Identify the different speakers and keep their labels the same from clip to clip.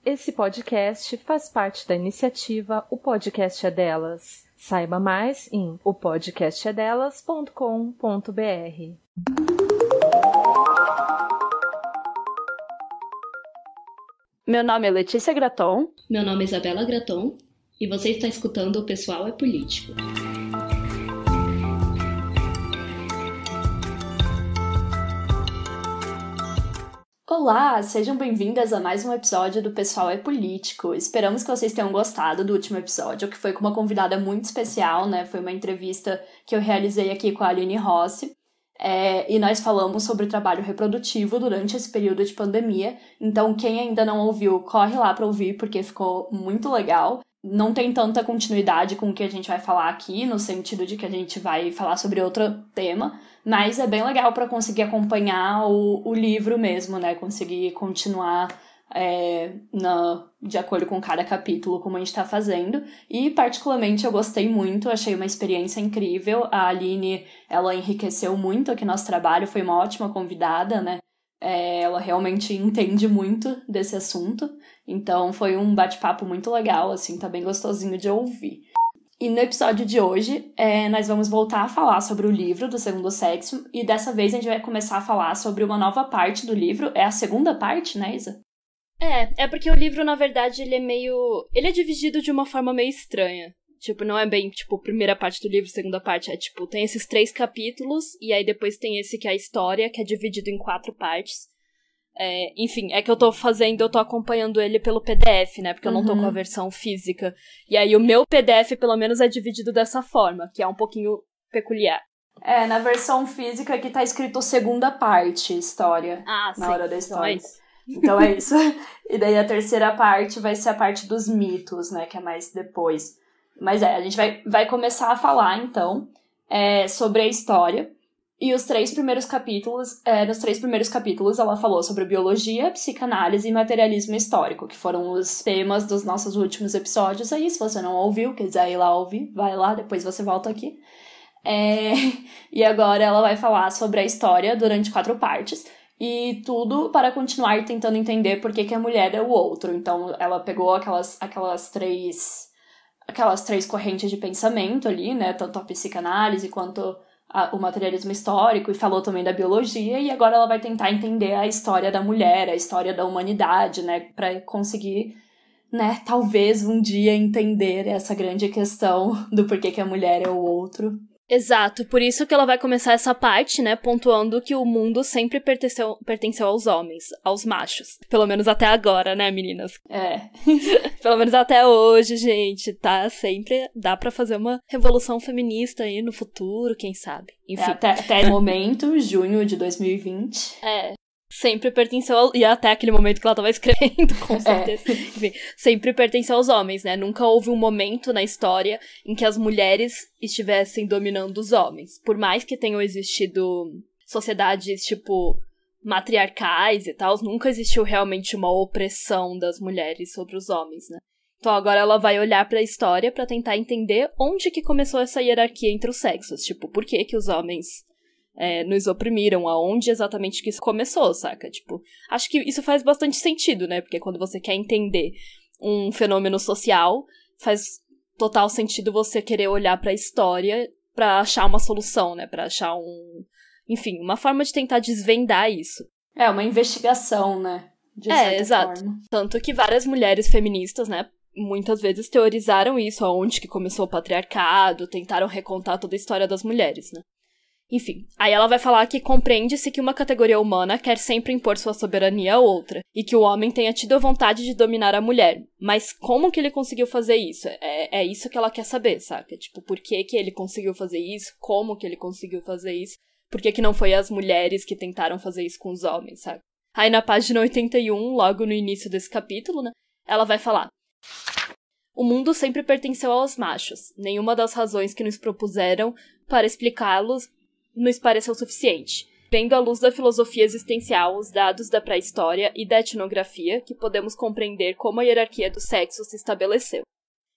Speaker 1: Esse podcast faz parte da iniciativa O Podcast é Delas. Saiba mais em opodcastedelas.com.br.
Speaker 2: Meu nome é Letícia Graton.
Speaker 3: Meu nome é Isabela Graton. E você está escutando O Pessoal é Político.
Speaker 2: Olá, sejam bem-vindas a mais um episódio do Pessoal é Político. Esperamos que vocês tenham gostado do último episódio, que foi com uma convidada muito especial, né? Foi uma entrevista que eu realizei aqui com a Aline Rossi. E nós falamos sobre o trabalho reprodutivo durante esse período de pandemia. Então, quem ainda não ouviu, corre lá para ouvir, porque ficou muito legal. Não tem tanta continuidade com o que a gente vai falar aqui, no sentido de que a gente vai falar sobre outro tema, mas é bem legal para conseguir acompanhar o livro mesmo, né? Conseguir continuar de acordo com cada capítulo, como a gente está fazendo. E, particularmente, eu gostei muito, achei uma experiência incrível. A Aline, ela enriqueceu muito aqui nosso trabalho, foi uma ótima convidada, né? Ela realmente entende muito desse assunto. Então, foi um bate-papo muito legal, assim, tá bem gostosinho de ouvir. E no episódio de hoje, nós vamos voltar a falar sobre o livro do Segundo Sexo, e dessa vez a gente vai começar a falar sobre uma nova parte do livro. É a segunda parte, né, Isa?
Speaker 4: É porque o livro, na verdade, ele é dividido de uma forma meio estranha. Tipo, não é bem, tipo, primeira parte do livro, segunda parte. É, tipo, tem esses 3 capítulos, e aí depois tem esse que é a história, que é dividido em 4 partes. Enfim, é que eu tô acompanhando ele pelo PDF, né? Porque eu não tô com a versão física. E aí o meu PDF, pelo menos, é dividido dessa forma, que é um pouquinho peculiar.
Speaker 2: Na versão física aqui tá escrito segunda parte, história. Na hora da história. Então é isso. E daí a terceira parte vai ser a parte dos mitos, né? Que é mais depois. Mas a gente vai começar a falar, então, sobre a história. E os 3 primeiros capítulos, nos 3 primeiros capítulos ela falou sobre biologia, psicanálise e materialismo histórico, que foram os temas dos nossos últimos episódios. Aí, se você não ouviu, quiser ir lá ouvir, vai lá, depois você volta aqui. E agora ela vai falar sobre a história durante 4 partes. E tudo para continuar tentando entender por que a mulher é o outro. Então, ela pegou aquelas 3 correntes de pensamento ali, né? Tanto a psicanálise quanto o materialismo histórico, e falou também da biologia, e agora ela vai tentar entender a história da mulher, a história da humanidade, né? Para conseguir, né, talvez um dia entender essa grande questão do porquê que a mulher é o outro.
Speaker 4: Exato, por isso que ela vai começar essa parte, né, pontuando que o mundo sempre pertenceu aos homens, aos machos. Pelo menos até agora, né, meninas? Pelo menos até hoje, gente, tá? Sempre dá pra fazer uma revolução feminista aí no futuro, quem sabe? Enfim.
Speaker 2: Até o momento, junho de 2020.
Speaker 4: Sempre pertenceu e até aquele momento que ela tava escrevendo, com certeza. Enfim, sempre pertenceu aos homens, né? Nunca houve um momento na história em que as mulheres estivessem dominando os homens. Por mais que tenham existido sociedades, tipo, matriarcais e tal, nunca existiu realmente uma opressão das mulheres sobre os homens, né? Então agora ela vai olhar pra história pra tentar entender onde que começou essa hierarquia entre os sexos. Tipo, por que que os homens nos oprimiram, aonde exatamente que isso começou, saca? Tipo, acho que isso faz bastante sentido, né? Porque quando você quer entender um fenômeno social, faz total sentido você querer olhar pra história pra achar uma solução, né? Pra achar enfim, uma forma de tentar desvendar isso.
Speaker 2: Uma investigação, né? De certa
Speaker 4: exato.
Speaker 2: forma.
Speaker 4: Tanto que várias mulheres feministas, né, muitas vezes teorizaram isso, aonde que começou o patriarcado, tentaram recontar toda a história das mulheres, né? Enfim, aí ela vai falar que compreende-se que uma categoria humana quer sempre impor sua soberania a outra, e que o homem tenha tido a vontade de dominar a mulher. Mas como que ele conseguiu fazer isso? É isso que ela quer saber, saca? Tipo, por que que ele conseguiu fazer isso? Como que ele conseguiu fazer isso? Por que que não foi as mulheres que tentaram fazer isso com os homens, saca? Aí na página 81, logo no início desse capítulo, né, ela vai falar: o mundo sempre pertenceu aos machos. Nenhuma das razões que nos propuseram para explicá-los nos pareceu suficiente. Vendo à luz da filosofia existencial, os dados da pré-história e da etnografia, que podemos compreender como a hierarquia do sexo se estabeleceu.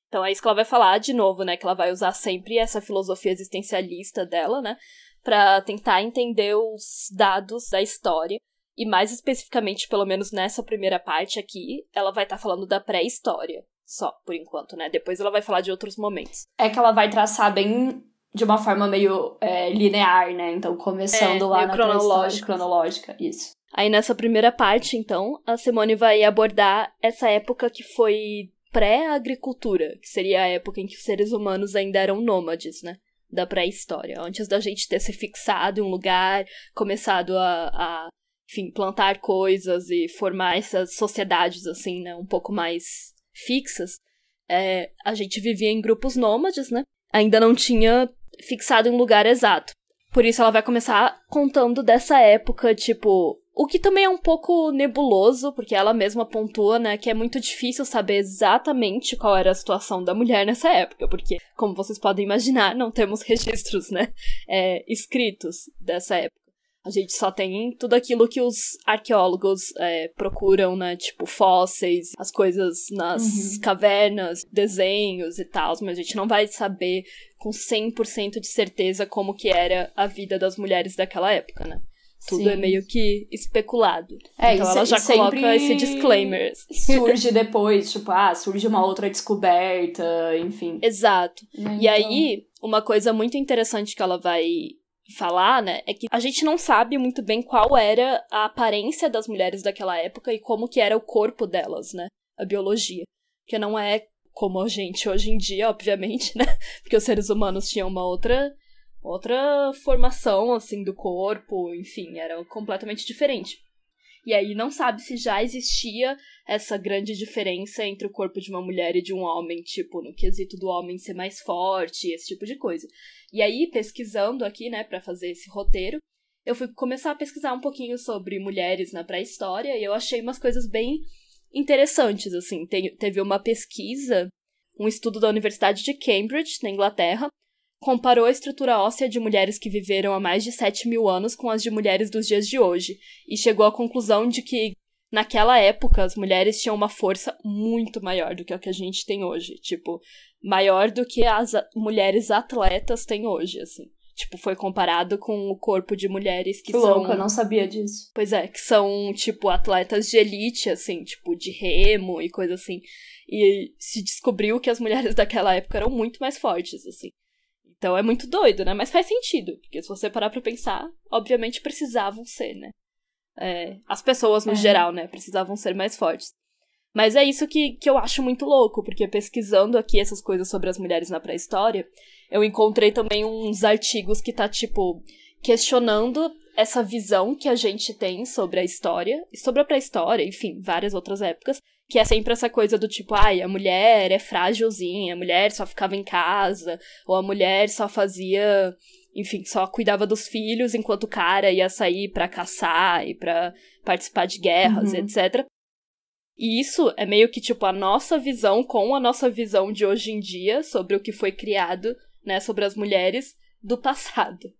Speaker 4: Então é isso que ela vai falar de novo, né? Que ela vai usar sempre essa filosofia existencialista dela, né? Pra tentar entender os dados da história E mais especificamente, pelo menos nessa primeira parte aqui, ela vai estar falando da pré-história, só, por enquanto, né? Depois ela vai falar de outros momentos.
Speaker 2: É que ela vai traçar bem de uma forma meio linear, né? Então, começando lá na pré-história cronológica, isso.
Speaker 4: Aí nessa primeira parte, então, a Simone vai abordar essa época que foi pré-agricultura, que seria a época em que os seres humanos ainda eram nômades, né? Da pré-história, antes da gente ter se fixado em um lugar, começado a enfim, plantar coisas e formar essas sociedades, assim, né, um pouco mais fixas, a gente vivia em grupos nômades, né, ainda não tinha fixado em um lugar exato. Por isso ela vai começar contando dessa época, tipo, o que também é um pouco nebuloso, porque ela mesma pontua, né, que é muito difícil saber exatamente qual era a situação da mulher nessa época, porque, como vocês podem imaginar, não temos registros, né, escritos dessa época. A gente só tem tudo aquilo que os arqueólogos procuram, né? Tipo, fósseis, as coisas nas cavernas, desenhos e tal. Mas a gente não vai saber com 100% de certeza como que era a vida das mulheres daquela época, né? Tudo Sim. é meio que especulado. Então ela já coloca esse disclaimer.
Speaker 2: Surge depois, tipo, surge uma outra descoberta, enfim.
Speaker 4: Exato. Então... E aí, uma coisa muito interessante que ela vai falar, né, é que a gente não sabe muito bem qual era a aparência das mulheres daquela época e como que era o corpo delas, né, a biologia. Porque não é como a gente hoje em dia, obviamente, né, porque os seres humanos tinham uma outra formação, assim, do corpo, enfim, era completamente diferente. E aí não sabe se já existia essa grande diferença entre o corpo de uma mulher e de um homem, tipo, no quesito do homem ser mais forte, esse tipo de coisa. E aí, pesquisando aqui, né, pra fazer esse roteiro, eu fui começar a pesquisar um pouquinho sobre mulheres na pré-história e eu achei umas coisas bem interessantes, assim. Teve uma pesquisa, um estudo da Universidade de Cambridge, na Inglaterra, comparou a estrutura óssea de mulheres que viveram há mais de 7.000 anos com as de mulheres dos dias de hoje, e chegou à conclusão de que, naquela época, as mulheres tinham uma força muito maior do que a que a gente tem hoje. Tipo, maior do que as mulheres atletas têm hoje, assim. Tipo, foi comparado com o corpo de mulheres que são...
Speaker 2: Louco, eu não sabia disso.
Speaker 4: Pois é, que são, tipo, atletas de elite, assim, tipo, de remo e coisa assim. E se descobriu que as mulheres daquela época eram muito mais fortes, assim. Então é muito doido, né? Mas faz sentido, porque se você parar pra pensar, obviamente precisavam ser, né? As pessoas, no geral, né? Precisavam ser mais fortes. Mas é isso que eu acho muito louco, porque pesquisando aqui essas coisas sobre as mulheres na pré-história, eu encontrei também uns artigos que tá, tipo, questionando essa visão que a gente tem sobre a história, e sobre a pré-história, enfim, várias outras épocas, que é sempre essa coisa do tipo, a mulher é frágilzinha, a mulher só ficava em casa, ou a mulher só fazia, enfim, só cuidava dos filhos enquanto o cara ia sair pra caçar e pra participar de guerras, etc. E isso é meio que, tipo, a nossa visão com a nossa visão de hoje em dia sobre o que foi criado, né, sobre as mulheres do passado.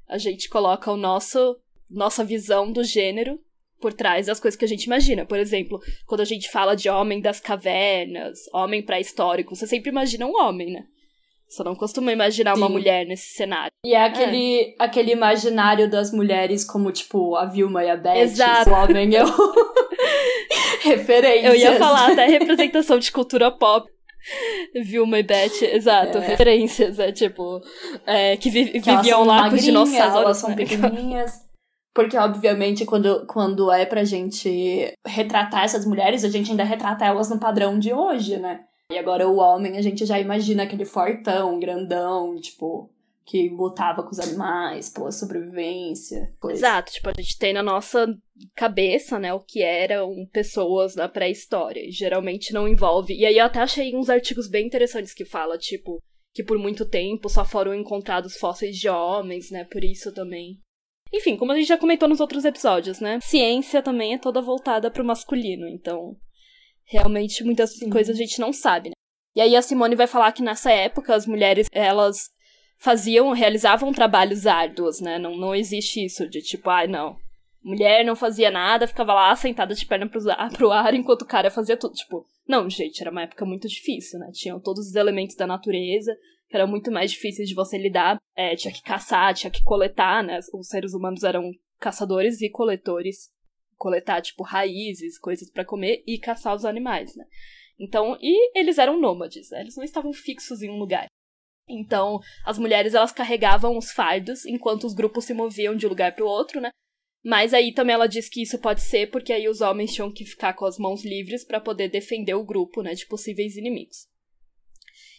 Speaker 4: A gente coloca nossa visão do gênero por trás das coisas que a gente imagina. Por exemplo, quando a gente fala de homem das cavernas, homem pré-histórico, você sempre imagina um homem, né? Você não costuma imaginar uma mulher nesse cenário.
Speaker 2: E é aquele imaginário das mulheres como, tipo, a Vilma e a Beth.
Speaker 4: Exato.
Speaker 2: O homem é o... Referências.
Speaker 4: Eu ia falar até representação de cultura pop. Vilma e Beth, exato, referências, tipo, que viviam lá com os dinossauros.
Speaker 2: Elas são pequenininhas. Porque, obviamente, quando é pra gente retratar essas mulheres, a gente ainda retrata elas no padrão de hoje, né? E agora o homem, a gente já imagina aquele fortão, grandão, tipo, que lutava com os animais pela sobrevivência. Coisa.
Speaker 4: Exato, tipo, a gente tem na nossa cabeça, né, o que eram pessoas na pré-história. E geralmente não envolve... E aí eu até achei uns artigos bem interessantes que fala, tipo, que por muito tempo só foram encontrados fósseis de homens, né, por isso também... Enfim, como a gente já comentou nos outros episódios, né? Ciência também é toda voltada pro masculino, então realmente muitas coisas a gente não sabe, né? E aí a Simone vai falar que nessa época as mulheres, elas realizavam trabalhos árduos, né? Não existe isso de tipo, não, mulher não fazia nada, ficava lá sentada de perna pro ar enquanto o cara fazia tudo. Tipo, não, gente, era uma época muito difícil, né? Tinham todos os elementos da natureza, que eram muito mais difíceis de você lidar. Tinha que caçar, tinha que coletar, né? Os seres humanos eram caçadores e coletores coletar, tipo, raízes, coisas pra comer e caçar os animais, né? Então, e eles eram nômades, né? Eles não estavam fixos em um lugar. Então, as mulheres, elas carregavam os fardos enquanto os grupos se moviam de um lugar pro outro, né? Mas aí também ela diz que isso pode ser porque aí os homens tinham que ficar com as mãos livres pra poder defender o grupo, né, de possíveis inimigos.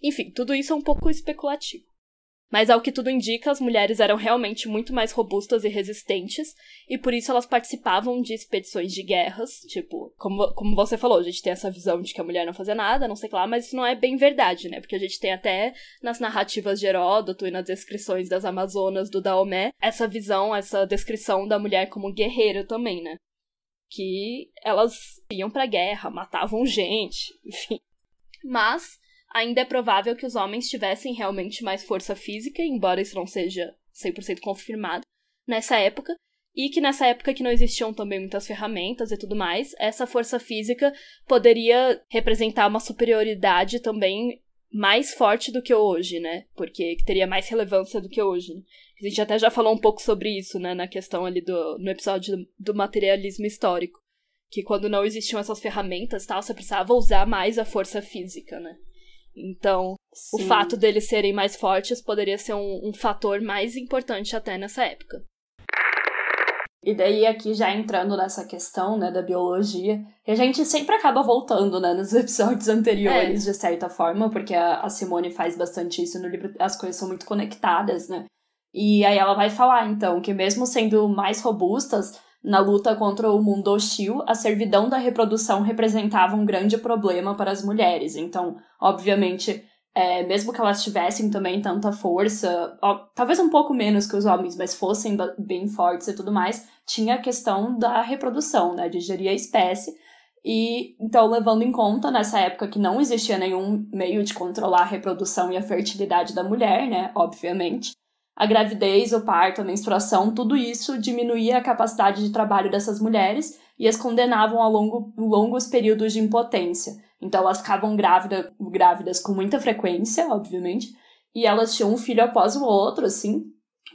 Speaker 4: Enfim, tudo isso é um pouco especulativo. Mas ao que tudo indica, as mulheres eram realmente muito mais robustas e resistentes, e por isso elas participavam de expedições de guerras, tipo, como você falou, a gente tem essa visão de que a mulher não fazia nada, não sei o que lá, mas isso não é bem verdade, né? Porque a gente tem até nas narrativas de Heródoto e nas descrições das Amazonas do Daomé, essa visão, essa descrição da mulher como guerreira também, né? Que elas iam pra guerra, matavam gente, enfim. Mas ainda é provável que os homens tivessem realmente mais força física, embora isso não seja 100% confirmado, nessa época, e que nessa época que não existiam também muitas ferramentas e tudo mais, essa força física poderia representar uma superioridade também mais forte do que hoje, né? Porque teria mais relevância do que hoje, né? A gente até já falou um pouco sobre isso, né, na questão ali no episódio do materialismo histórico, que quando não existiam essas ferramentas e tal, você precisava usar mais a força física, né? Então, sim, o fato deles serem mais fortes poderia ser um fator mais importante até nessa época.
Speaker 2: E daí aqui já entrando nessa questão, né, da biologia, que a gente sempre acaba voltando, né, nos episódios anteriores, de certa forma, porque a Simone faz bastante isso no livro, as coisas são muito conectadas, né? E aí ela vai falar, então, que mesmo sendo mais robustas, na luta contra o mundo hostil, a servidão da reprodução representava um grande problema para as mulheres. Então, obviamente, mesmo que elas tivessem também tanta força, talvez um pouco menos que os homens, mas fossem bem fortes e tudo mais, tinha a questão da reprodução, né, de gerir a espécie. E, então, levando em conta, nessa época que não existia nenhum meio de controlar a reprodução e a fertilidade da mulher, né, obviamente, a gravidez, o parto, a menstruação, tudo isso diminuía a capacidade de trabalho dessas mulheres e as condenavam a longos períodos de impotência. Então elas ficavam grávidas com muita frequência, obviamente, e elas tinham um filho após o outro, assim.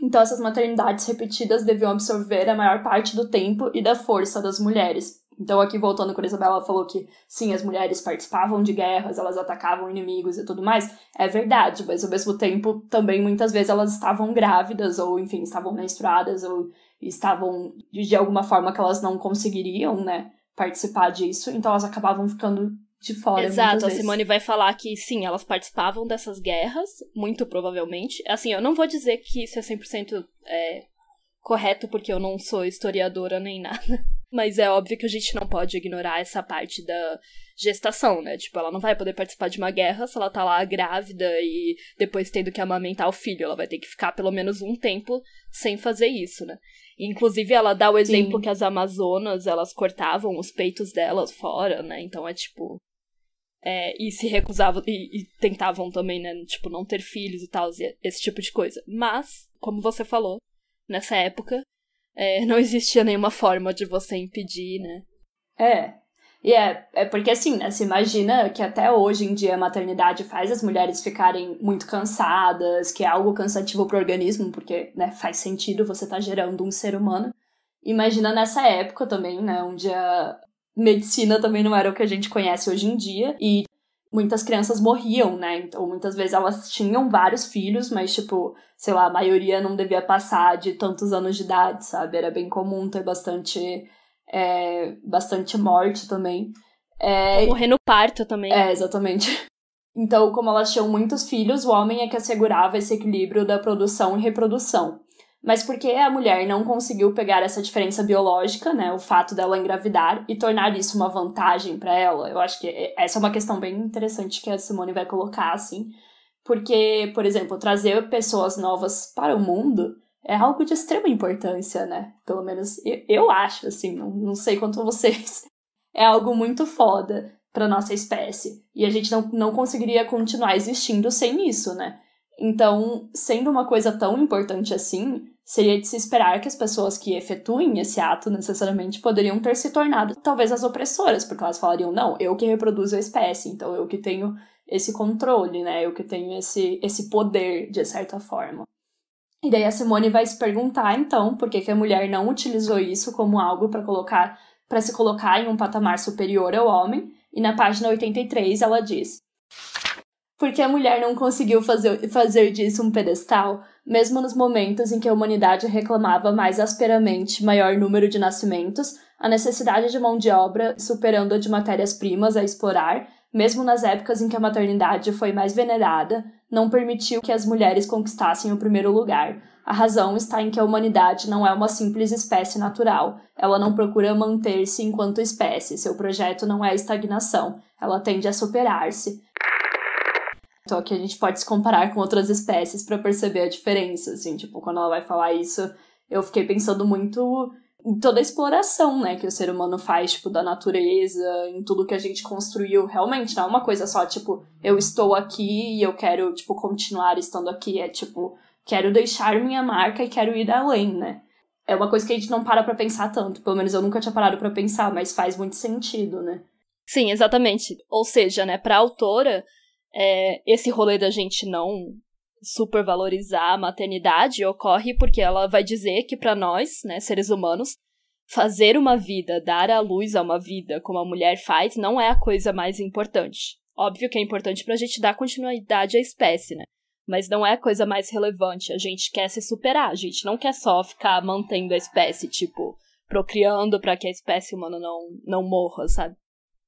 Speaker 2: Então essas maternidades repetidas deviam absorver a maior parte do tempo e da força das mulheres. Então aqui voltando com a Isabela, ela falou que sim, as mulheres participavam de guerras, elas atacavam inimigos e tudo mais. É verdade, mas ao mesmo tempo também muitas vezes elas estavam grávidas ou enfim, estavam menstruadas ou estavam de alguma forma que elas não conseguiriam, né, participar disso. Então elas acabavam ficando de fora.
Speaker 4: Exato, a Simone vai falar que sim, elas participavam dessas guerras, muito provavelmente. Assim, eu não vou dizer que isso é 100% correto porque eu não sou historiadora nem nada. Mas é óbvio que a gente não pode ignorar essa parte da gestação, né? Tipo, ela não vai poder participar de uma guerra se ela tá lá grávida e depois tendo que amamentar o filho. Ela vai ter que ficar pelo menos um tempo sem fazer isso, né? Inclusive, ela dá o exemplo que as Amazonas, elas cortavam os peitos delas fora, né? Então é tipo... e se recusavam, e tentavam também, né? Tipo, não ter filhos e tal, esse tipo de coisa. Mas, como você falou, nessa época... não existia nenhuma forma de você impedir, né?
Speaker 2: É porque assim, né, se imagina que até hoje em dia a maternidade faz as mulheres ficarem muito cansadas, que é algo cansativo pro organismo, porque, né, faz sentido você tá gerando um ser humano. Imagina nessa época também, né, onde a medicina também não era o que a gente conhece hoje em dia, e muitas crianças morriam, né, então muitas vezes elas tinham vários filhos, mas tipo, sei lá, a maioria não devia passar de tantos anos de idade, sabe, era bem comum ter bastante morte também.
Speaker 4: Morrer no parto também.
Speaker 2: Exatamente. Então, como elas tinham muitos filhos, o homem é que assegurava esse equilíbrio da produção e reprodução. Mas porque a mulher não conseguiu pegar essa diferença biológica, né, o fato dela engravidar, e tornar isso uma vantagem para ela, eu acho que essa é uma questão bem interessante que a Simone vai colocar, assim, porque, por exemplo, trazer pessoas novas para o mundo é algo de extrema importância, né, pelo menos eu acho, assim, não sei quanto vocês, é algo muito foda para nossa espécie, e a gente não conseguiria continuar existindo sem isso, né. Então, sendo uma coisa tão importante assim, seria de se esperar que as pessoas que efetuem esse ato necessariamente poderiam ter se tornado talvez as opressoras, porque elas falariam, não, eu que reproduzo a espécie, então eu que tenho esse controle, né, eu que tenho esse poder, de certa forma. E daí a Simone vai se perguntar, então, por que a mulher não utilizou isso como algo para colocar para se colocar em um patamar superior ao homem, e na página 83 ela diz: porque a mulher não conseguiu fazer disso um pedestal, mesmo nos momentos em que a humanidade reclamava mais asperamente maior número de nascimentos, a necessidade de mão de obra superando a de matérias-primas a explorar, mesmo nas épocas em que a maternidade foi mais venerada, não permitiu que as mulheres conquistassem o primeiro lugar. A razão está em que a humanidade não é uma simples espécie natural. Ela não procura manter-se enquanto espécie. Seu projeto não é estagnação. Ela tende a superar-se. Então aqui a gente pode se comparar com outras espécies para perceber a diferença, assim, tipo, quando ela vai falar isso, eu fiquei pensando muito em toda a exploração, né, que o ser humano faz, tipo, da natureza, em tudo que a gente construiu, realmente, não é uma coisa só, tipo, eu estou aqui e eu quero, tipo, continuar estando aqui, é tipo, quero deixar minha marca e quero ir além, né. É uma coisa que a gente não para pra pensar tanto, pelo menos eu nunca tinha parado pra pensar, mas faz muito sentido, né.
Speaker 4: Sim, exatamente. Ou seja, né, pra autora, esse rolê da gente não supervalorizar a maternidade ocorre porque ela vai dizer que pra nós, né, seres humanos, fazer uma vida, dar à luz a uma vida como a mulher faz, não é a coisa mais importante. Óbvio que é importante pra gente dar continuidade à espécie, né? Mas não é a coisa mais relevante. A gente quer se superar, a gente não quer só ficar mantendo a espécie, tipo, procriando pra que a espécie humana não morra, sabe?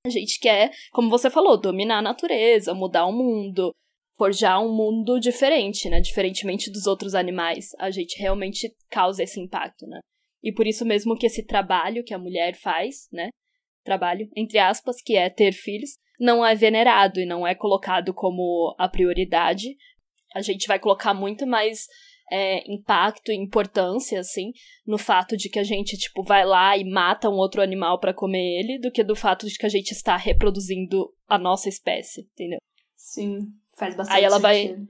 Speaker 4: A gente quer, como você falou, dominar a natureza, mudar o mundo, forjar um mundo diferente, né? Diferentemente dos outros animais, a gente realmente causa esse impacto, né? E por isso mesmo que esse trabalho que a mulher faz, né? Trabalho, entre aspas, que é ter filhos, não é venerado e não é colocado como a prioridade. A gente vai colocar muito mais impacto e importância, assim, no fato de que a gente, tipo, vai lá e mata um outro animal pra comer ele, do que do fato de que a gente está reproduzindo a nossa espécie, entendeu?
Speaker 2: Sim, faz bastante sentido.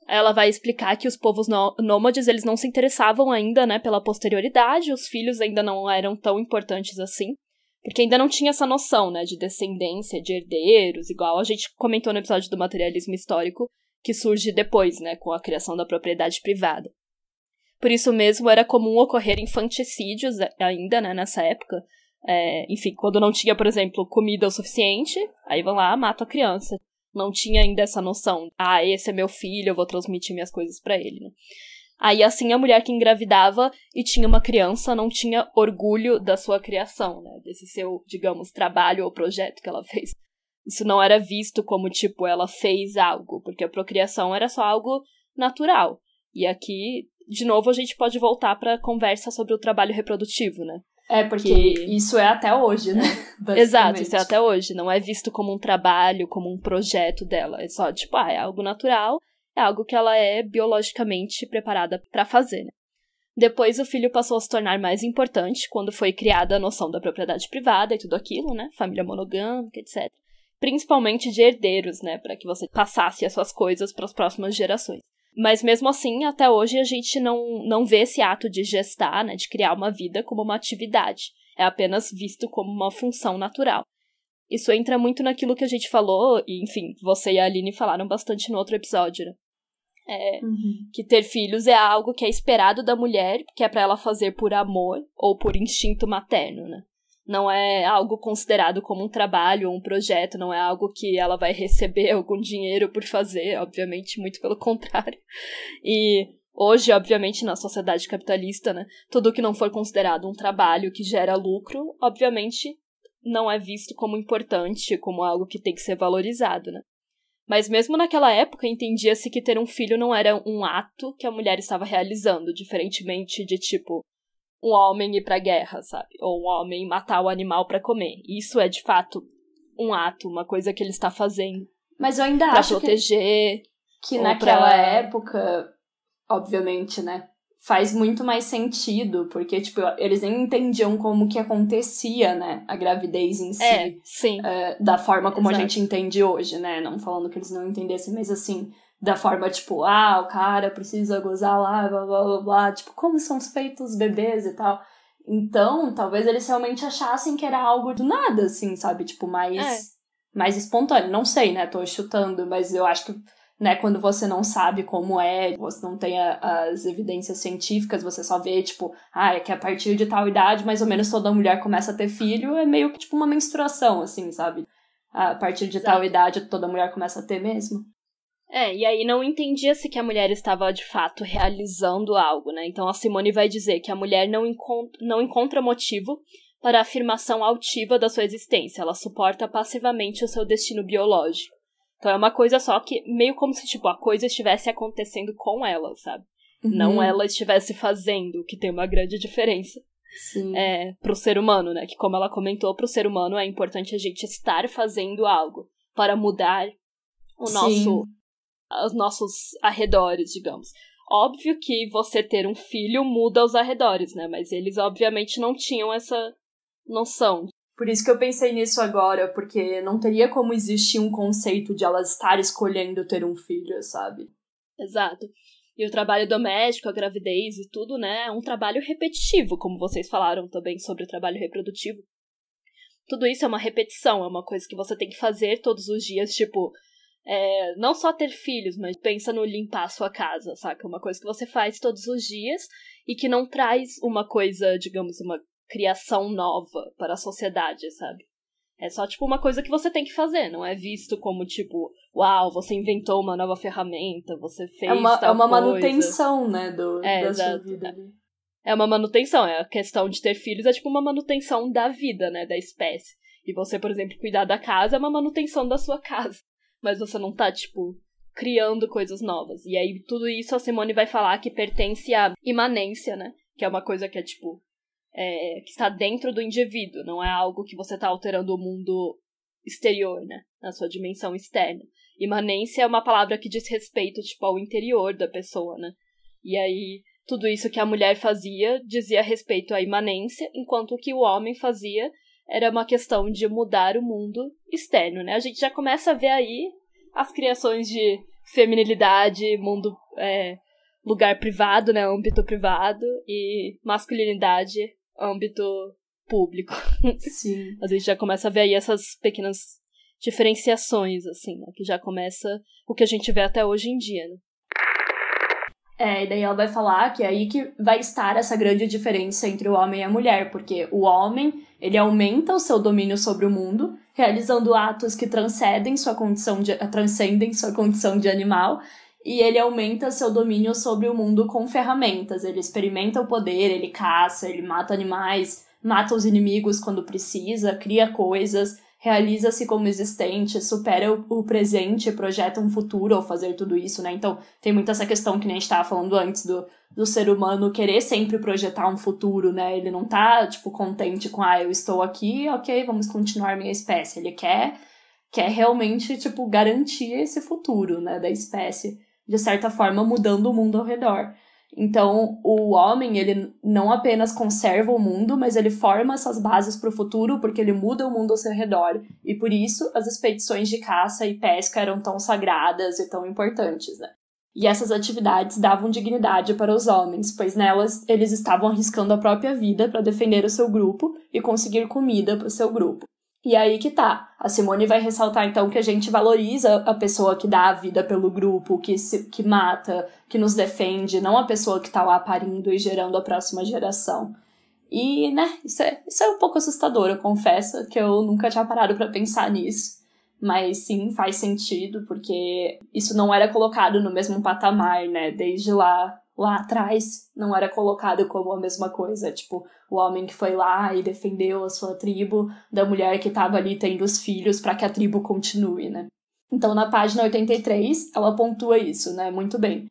Speaker 4: Aí ela vai explicar que os povos nômades, eles não se interessavam ainda, né, pela posterioridade, os filhos ainda não eram tão importantes assim, porque ainda não tinha essa noção, né, de descendência, de herdeiros, igual a gente comentou no episódio do materialismo histórico, que surge depois, né, com a criação da propriedade privada. Por isso mesmo, era comum ocorrer infanticídios ainda, né, nessa época. Enfim, quando não tinha, por exemplo, comida o suficiente, aí vão lá, matam a criança. Não tinha ainda essa noção, esse é meu filho, eu vou transmitir minhas coisas pra ele, né. Aí, assim, a mulher que engravidava e tinha uma criança não tinha orgulho da sua criação, né, desse seu, digamos, trabalho ou projeto que ela fez. Isso não era visto como, tipo, ela fez algo, porque a procriação era só algo natural. E aqui, de novo, a gente pode voltar pra conversa sobre o trabalho reprodutivo, né?
Speaker 2: Porque isso é até hoje, né?
Speaker 4: Exato, isso é até hoje. Não é visto como um trabalho, como um projeto dela. É só, tipo, é algo natural, é algo que ela é biologicamente preparada pra fazer, né? Depois o filho passou a se tornar mais importante quando foi criada a noção da propriedade privada e tudo aquilo, né? Família monogâmica, etc. Principalmente de herdeiros, né, para que você passasse as suas coisas para as próximas gerações. Mas mesmo assim, até hoje a gente não vê esse ato de gestar, né, de criar uma vida como uma atividade. É apenas visto como uma função natural. Isso entra muito naquilo que a gente falou, e enfim, você e a Aline falaram bastante no outro episódio, né? Que ter filhos é algo que é esperado da mulher, que é para ela fazer por amor ou por instinto materno, né? Não é algo considerado como um trabalho ou um projeto, não é algo que ela vai receber algum dinheiro por fazer, obviamente, muito pelo contrário. E hoje, obviamente, na sociedade capitalista, né, tudo que não for considerado um trabalho que gera lucro, obviamente, não é visto como importante, como algo que tem que ser valorizado, né. Mas mesmo naquela época, entendia-se que ter um filho não era um ato que a mulher estava realizando, diferentemente de, tipo, um homem ir pra guerra, sabe? Ou um homem matar o animal pra comer. Isso é, de fato, um ato, uma coisa que ele está fazendo.
Speaker 2: Mas eu ainda acho
Speaker 4: proteger,
Speaker 2: que naquela época, obviamente, né? Faz muito mais sentido, porque, tipo, eles nem entendiam como que acontecia, né? A gravidez em si.
Speaker 4: Sim.
Speaker 2: Da forma como a gente entende hoje, né? Não falando que eles não entendessem, mas assim... Da forma, tipo, o cara precisa gozar lá, blá, blá, blá, blá. Tipo, como são feitos os bebês e tal. Então, talvez eles realmente achassem que era algo do nada, assim, sabe? Tipo, mais espontâneo. Não sei, né? Tô chutando, mas eu acho que né, quando você não sabe como é, você não tem as evidências científicas, você só vê, tipo, é que a partir de tal idade, mais ou menos toda mulher começa a ter filho, é meio que tipo uma menstruação, assim, sabe? A partir de tal idade toda mulher começa a ter mesmo.
Speaker 4: E aí não entendia-se que a mulher estava, de fato, realizando algo, né? Então a Simone vai dizer que a mulher não encontra motivo para a afirmação altiva da sua existência, ela suporta passivamente o seu destino biológico. Então é uma coisa só que, meio como se, tipo, a coisa estivesse acontecendo com ela, sabe? Não ela estivesse fazendo, que tem uma grande diferença.
Speaker 2: Sim.
Speaker 4: Pro ser humano, né? Que como ela comentou, pro ser humano é importante a gente estar fazendo algo para mudar os nossos arredores, digamos. Óbvio que você ter um filho muda os arredores, né? Mas eles, obviamente, não tinham essa noção.
Speaker 2: Por isso que eu pensei nisso agora, porque não teria como existir um conceito de ela estar escolhendo ter um filho, sabe?
Speaker 4: Exato. E o trabalho doméstico, a gravidez e tudo, né, é um trabalho repetitivo, como vocês falaram também sobre o trabalho reprodutivo. Tudo isso é uma repetição, é uma coisa que você tem que fazer todos os dias, tipo, não só ter filhos, mas pensa no limpar a sua casa, saca? Uma coisa que você faz todos os dias e que não traz uma coisa, digamos, uma criação nova para a sociedade, sabe? É só, tipo, uma coisa que você tem que fazer, não é visto como, tipo, uau, você inventou uma nova ferramenta, você fez tal coisa.
Speaker 2: É uma manutenção, né, da sua vida.
Speaker 4: É uma manutenção, a questão de ter filhos é, tipo, uma manutenção da vida, né, da espécie. E você, por exemplo, cuidar da casa é uma manutenção da sua casa. Mas você não tá, tipo, criando coisas novas. E aí, tudo isso a Simone vai falar que pertence à imanência, né, que é uma coisa que é, tipo, que está dentro do indivíduo, não é algo que você está alterando o mundo exterior, né, na sua dimensão externa. Imanência é uma palavra que diz respeito, tipo, ao interior da pessoa, né, e aí tudo isso que a mulher fazia dizia respeito à imanência, enquanto o que o homem fazia era uma questão de mudar o mundo externo, né, a gente já começa a ver aí as criações de feminilidade, mundo, lugar privado, né, âmbito privado, e masculinidade, âmbito público.
Speaker 2: Sim.
Speaker 4: A gente já começa a ver aí essas pequenas diferenciações, assim, né? Que já começa o que a gente vê até hoje em dia, né?
Speaker 2: E daí ela vai falar que é aí que vai estar essa grande diferença entre o homem e a mulher, porque o homem, ele aumenta o seu domínio sobre o mundo, realizando atos que transcendem sua condição de animal, e ele aumenta seu domínio sobre o mundo com ferramentas. Ele experimenta o poder, ele caça, ele mata animais, mata os inimigos quando precisa, cria coisas, realiza-se como existente, supera o presente, projeta um futuro ao fazer tudo isso, né? Então, tem muito essa questão que nem a gente estava falando antes do ser humano querer sempre projetar um futuro, né? Ele não tá, tipo, contente com, eu estou aqui, ok, vamos continuar minha espécie. Ele quer realmente, tipo, garantir esse futuro, né, da espécie, de certa forma, mudando o mundo ao redor. Então, o homem, ele não apenas conserva o mundo, mas ele forma essas bases para o futuro, porque ele muda o mundo ao seu redor. E por isso, as expedições de caça e pesca eram tão sagradas e tão importantes, né? E essas atividades davam dignidade para os homens, pois nelas eles estavam arriscando a própria vida para defender o seu grupo e conseguir comida para o seu grupo. E aí que tá. A Simone vai ressaltar, então, que a gente valoriza a pessoa que dá a vida pelo grupo, que mata, que nos defende, não a pessoa que tá lá parindo e gerando a próxima geração. E, né, isso é um pouco assustador, eu confesso, que eu nunca tinha parado pra pensar nisso. Mas sim, faz sentido, porque isso não era colocado no mesmo patamar, né, desde lá atrás, não era colocado como a mesma coisa, tipo, o homem que foi lá e defendeu a sua tribo, da mulher que estava ali tendo os filhos para que a tribo continue, né. Então, na página 83, ela pontua isso, né, muito bem.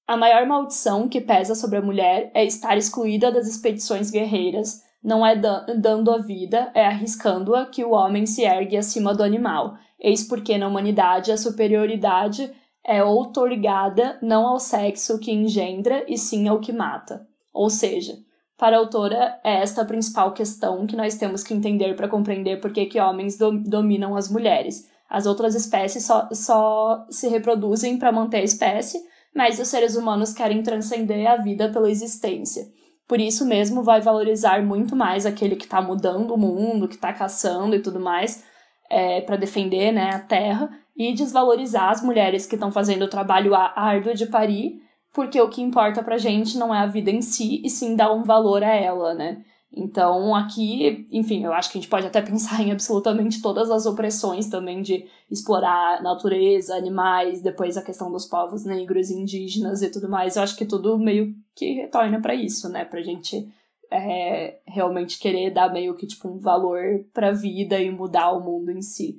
Speaker 2: A maior maldição que pesa sobre a mulher é estar excluída das expedições guerreiras, não é dando a vida, é arriscando-a que o homem se ergue acima do animal, eis porque na humanidade a superioridade é outorgada não ao sexo que engendra, e sim ao que mata. Ou seja, para a autora, é esta a principal questão que nós temos que entender para compreender por que homens dominam as mulheres. As outras espécies só se reproduzem para manter a espécie, mas os seres humanos querem transcender a vida pela existência. Por isso mesmo, vai valorizar muito mais aquele que está mudando o mundo, que está caçando e tudo mais, para defender, né, a terra, e desvalorizar as mulheres que estão fazendo o trabalho árduo de parir, porque o que importa pra gente não é a vida em si, e sim dar um valor a ela, né? Então, aqui, enfim, eu acho que a gente pode até pensar em absolutamente todas as opressões também de explorar a natureza, animais, depois a questão dos povos negros, indígenas e tudo mais. Eu acho que tudo meio que retorna pra isso, né? Pra gente realmente querer dar meio que tipo um valor pra vida e mudar o mundo em si.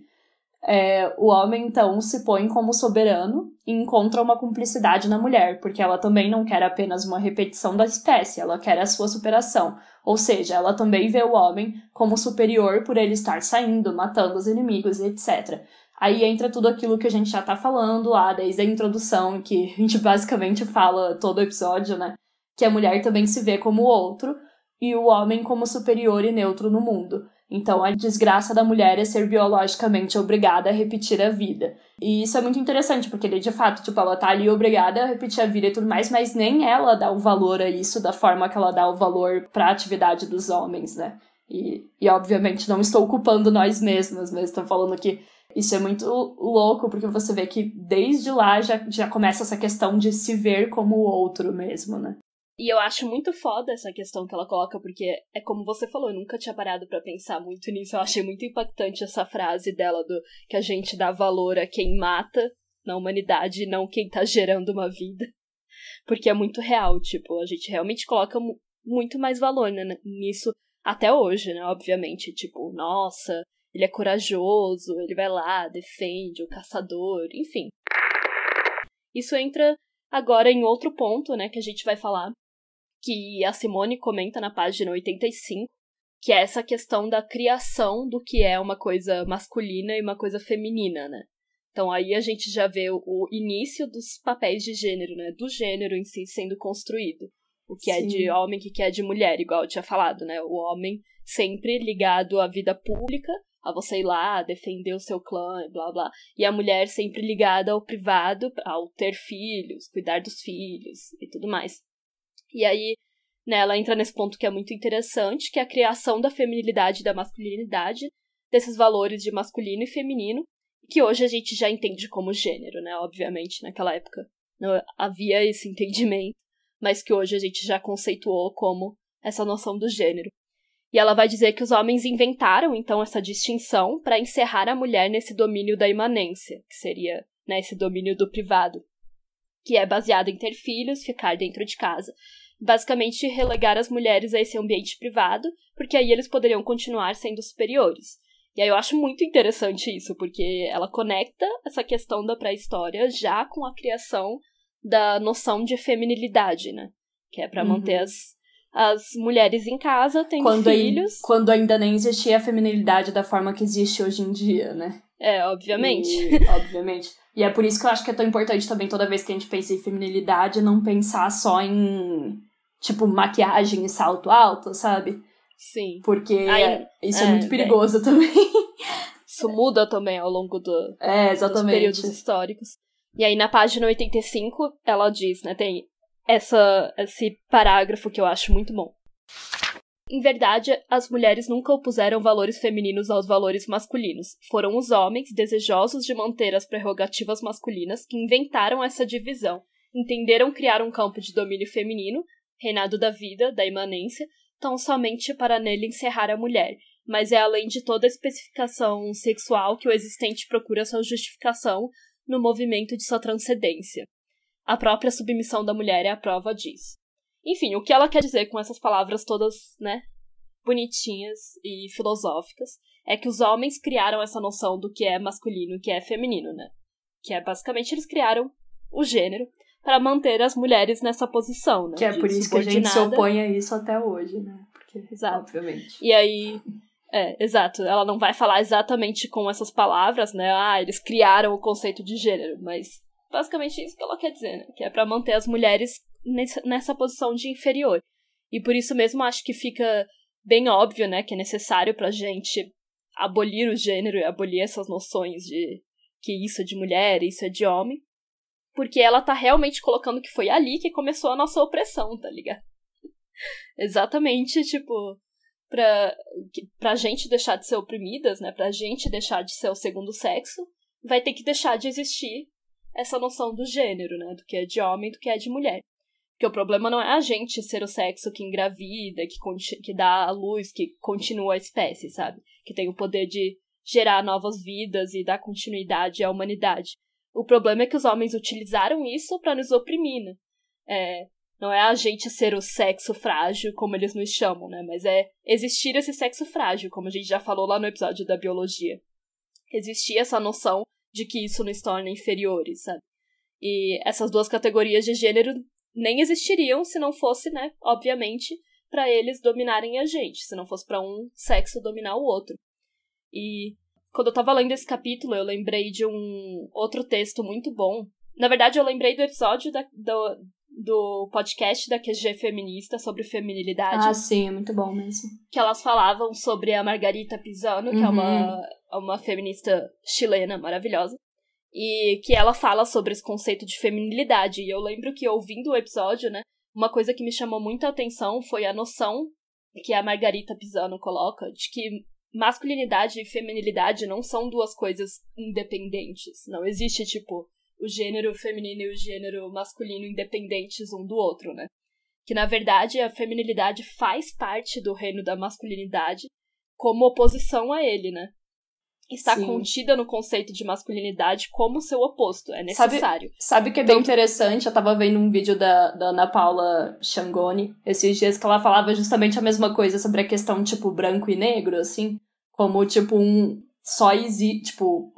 Speaker 2: O homem, então, se põe como soberano e encontra uma cumplicidade na mulher, porque ela também não quer apenas uma repetição da espécie, ela quer a sua superação. Ou seja, ela também vê o homem como superior por ele estar saindo, matando os inimigos, etc. Aí entra tudo aquilo que a gente já tá falando lá, desde a introdução, que a gente basicamente fala todo episódio, né? Que a mulher também se vê como outro e o homem como superior e neutro no mundo. Então, a desgraça da mulher é ser biologicamente obrigada a repetir a vida. E isso é muito interessante, porque de fato, tipo, ela tá ali obrigada a repetir a vida e tudo mais, mas nem ela dá o valor a isso da forma que ela dá o valor pra atividade dos homens, né? E obviamente, não estou culpando nós mesmas, mas estou falando que isso é muito louco, porque você vê que desde lá já começa essa questão de se ver como o outro mesmo, né?
Speaker 4: E eu acho muito foda essa questão que ela coloca, porque é como você falou, eu nunca tinha parado pra pensar muito nisso. Eu achei muito impactante essa frase dela, que a gente dá valor a quem mata na humanidade e não quem tá gerando uma vida. Porque é muito real, tipo, a gente realmente coloca muito mais valor, né, nisso até hoje, né, obviamente. Tipo, nossa, ele é corajoso, ele vai lá, defende o caçador, enfim. Isso entra agora em outro ponto, né, que a gente vai falar, que a Simone comenta na página 85, que é essa questão da criação do que é uma coisa masculina e uma coisa feminina, né? Então aí a gente já vê o início dos papéis de gênero, né? Do gênero em si sendo construído. O que é de homem, o que é de mulher, igual eu tinha falado, né? O homem sempre ligado à vida pública, a você ir lá, defender o seu clã, blá blá. E a mulher sempre ligada ao privado, ao ter filhos, cuidar dos filhos e tudo mais. E aí, né, ela entra nesse ponto que é muito interessante, que é a criação da feminilidade e da masculinidade, desses valores de masculino e feminino, que hoje a gente já entende como gênero, né? Obviamente, naquela época não havia esse entendimento, mas que hoje a gente já conceituou como essa noção do gênero. E ela vai dizer que os homens inventaram, então, essa distinção para encerrar a mulher nesse domínio da imanência, que seria, né, esse domínio do privado, que é baseado em ter filhos, ficar dentro de casa. Basicamente, relegar as mulheres a esse ambiente privado, porque aí eles poderiam continuar sendo superiores. E aí eu acho muito interessante isso, porque ela conecta essa questão da pré-história já com a criação da noção de feminilidade, né? Que é para manter as mulheres em casa, tendo filhos.
Speaker 2: Quando ainda nem existia a feminilidade da forma que existe hoje em dia, né?
Speaker 4: Obviamente.
Speaker 2: Obviamente. E é por isso que eu acho que é tão importante também, toda vez que a gente pensa em feminilidade, não pensar só em, tipo, maquiagem e salto alto, sabe?
Speaker 4: Sim.
Speaker 2: Porque isso é muito perigoso também.
Speaker 4: Isso muda também ao longo dos
Speaker 2: períodos
Speaker 4: históricos. E aí, na página 85, ela diz, né, tem esse parágrafo que eu acho muito bom. Em verdade, as mulheres nunca opuseram valores femininos aos valores masculinos. Foram os homens, desejosos de manter as prerrogativas masculinas, que inventaram essa divisão. Entenderam criar um campo de domínio feminino, reinado da vida, da imanência, tão somente para nele encerrar a mulher. Mas é além de toda a especificação sexual que o existente procura sua justificação no movimento de sua transcendência. A própria submissão da mulher é a prova disso. Enfim, o que ela quer dizer com essas palavras todas, né, bonitinhas e filosóficas, é que os homens criaram essa noção do que é masculino e o que é feminino, né? Que é, basicamente, eles criaram o gênero para manter as mulheres nessa posição, né?
Speaker 2: Que é por isso que a gente se opõe a isso até hoje, né? Porque,
Speaker 4: exato.
Speaker 2: Obviamente.
Speaker 4: E aí, exato, ela não vai falar exatamente com essas palavras, né? Eles criaram o conceito de gênero, mas basicamente isso que ela quer dizer, né? Que é para manter as mulheres nessa posição de inferior. E por isso mesmo acho que fica bem óbvio, né, que é necessário pra gente abolir o gênero e abolir essas noções de que isso é de mulher, isso é de homem, porque ela tá realmente colocando que foi ali que começou a nossa opressão, tá ligado? Exatamente, tipo, pra gente deixar de ser oprimidas, né, pra gente deixar de ser o segundo sexo, vai ter que deixar de existir essa noção do gênero, né? Do que é de homem e do que é de mulher. Porque o problema não é a gente ser o sexo que engravida, que dá a luz, que continua a espécie, sabe? Que tem o poder de gerar novas vidas e dar continuidade à humanidade. O problema é que os homens utilizaram isso para nos oprimir, né? Não é a gente ser o sexo frágil, como eles nos chamam, né? Mas é existir esse sexo frágil, como a gente já falou lá no episódio da biologia. Existir essa noção de que isso nos torna inferiores, sabe? E essas duas categorias de gênero nem existiriam se não fosse, né, obviamente, para eles dominarem a gente, se não fosse para um sexo dominar o outro. E quando eu tava lendo esse capítulo, eu lembrei de um outro texto muito bom. Na verdade, eu lembrei do episódio do podcast da QG Feminista sobre feminilidade.
Speaker 2: Ah, sim, é muito bom mesmo.
Speaker 4: Que elas falavam sobre a Margarita Pisano, que é uma feminista chilena maravilhosa. E que ela fala sobre esse conceito de feminilidade. E eu lembro que, ouvindo o episódio, né, uma coisa que me chamou muita atenção foi a noção que a Margarita Pisano coloca de que masculinidade e feminilidade não são duas coisas independentes. Não existe, tipo, o gênero feminino e o gênero masculino independentes um do outro, né? Que, na verdade, a feminilidade faz parte do reino da masculinidade como oposição a ele, né? Está Sim. contida no conceito de masculinidade como seu oposto, é necessário.
Speaker 2: Sabe que é bem interessante? Eu tava vendo um vídeo da Ana Paula Changoni esses dias que ela falava justamente a mesma coisa sobre a questão, tipo, branco e negro, assim, como, tipo, um só existe
Speaker 4: por